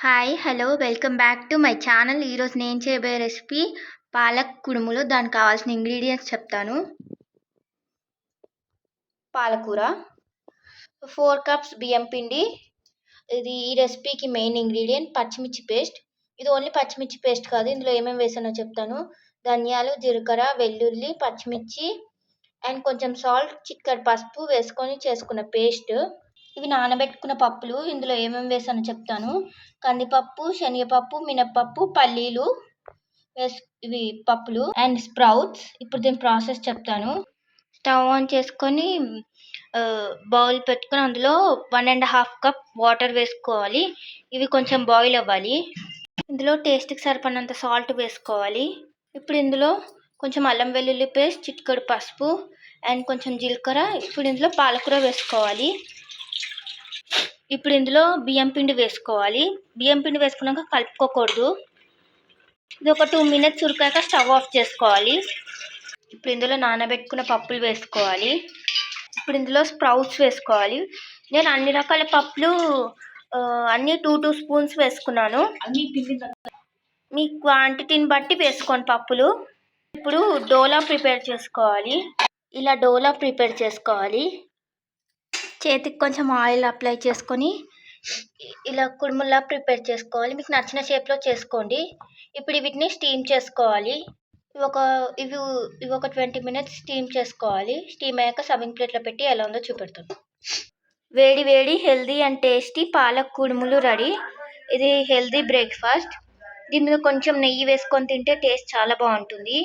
Hi! Hello! Welcome back to my channel. ఈరోజు నేను చేయబోయే రెసిపీ పాలక్ కుడుములు. దానికి కావాల్సిన ఇంగ్రీడియెంట్స్ చెప్తాను. పాలకూర, 4 కప్స్ బియ్యం పిండి. ఈ రెసిపీకి మెయిన్ ఇంగ్రీడియెంట్ పచ్చిమిర్చి పేస్ట్. ఇది ఓన్లీ పచ్చిమిర్చి పేస్ట్ కాదు. ఇందులో ఏమేమి వేసానో చెప్తాను. ధనియాలు, జీలకర్ర, వెల్లుల్లి, పచ్చిమిర్చి అండ్ కొంచెం సాల్ట్, చిటికెడు పసుపు వేసుకొని చేసుకున్న పేస్ట్. ఇవి నానబెట్టుకున్న పప్పులు. ఇందులో ఏమేమి వేసానో చెప్తాను. కందిపప్పు, శనగపప్పు, మినపప్పు, పల్లీలు ఇవి పప్పులు అండ్ స్ప్రౌట్స్. ఇప్పుడు దీని ప్రాసెస్ చెప్తాను. స్టవ్ ఆన్ చేసుకొని బౌల్ పెట్టుకొని అందులో 1½ కప్ వాటర్ వేసుకోవాలి. ఇవి కొంచెం బాయిల్ అవ్వాలి. ఇందులో టేస్ట్కి సరిపడినంత సాల్ట్ వేసుకోవాలి. ఇప్పుడు ఇందులో కొంచెం అల్లం వెల్లుల్లి పేస్ట్, చిటికెడు పసుపు అండ్ కొంచెం జీలకర్ర. ఇప్పుడు ఇందులో పాలకూర వేసుకోవాలి. ఇప్పుడు ఇందులో బియ్యం పిండి వేసుకోవాలి. బియ్యం పిండి వేసుకున్నాక కలుపుకోకూడదు. ఇది ఒక 2 మినిట్స్ ఉడికాక స్టవ్ ఆఫ్ చేసుకోవాలి. ఇప్పుడు ఇందులో నానబెట్టుకున్న పప్పులు వేసుకోవాలి. ఇప్పుడు ఇందులో స్ప్రౌట్స్ వేసుకోవాలి. నేను అన్ని రకాల పప్పులు అన్నీ 2 స్పూన్స్ వేసుకున్నాను. మీ క్వాంటిటీని బట్టి వేసుకోండి పప్పులు. ఇప్పుడు డోలా ప్రిపేర్ చేసుకోవాలి. ఇలా డోలా ప్రిపేర్ చేసుకోవాలి. చేతికి కొంచెం ఆయిల్ అప్లై చేసుకొని ఇలా కుడుముల్లా ప్రిపేర్ చేసుకోవాలి. మీకు నచ్చిన షేప్లో చేసుకోండి. ఇప్పుడు వీటిని స్టీమ్ చేసుకోవాలి. ఇవి ఒక 20 మినిట్స్ స్టీమ్ చేసుకోవాలి. స్టీమ్ అయ్యాక సర్వింగ్ ప్లేట్లో పెట్టి ఎలా ఉందో చూపెడతాను. వేడి వేడి హెల్దీ అండ్ టేస్టీ పాలక్ కుడుములు రెడీ. ఇది హెల్దీ బ్రేక్ఫాస్ట్. దీని మీద కొంచెం నెయ్యి వేసుకొని తింటే టేస్ట్ చాలా బాగుంటుంది.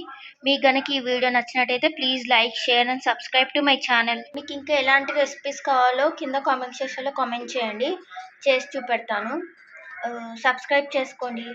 మీకు కనుక ఈ వీడియో నచ్చినట్టయితే please like, share and subscribe to my channel. మీకు ఇంకా ఎలాంటి రెసిపీస్ కావాలో కింద కామెంట్ సెక్షన్లో కామెంట్ చేయండి. చేసి చూపెడతాను. సబ్స్క్రైబ్ చేసుకోండి.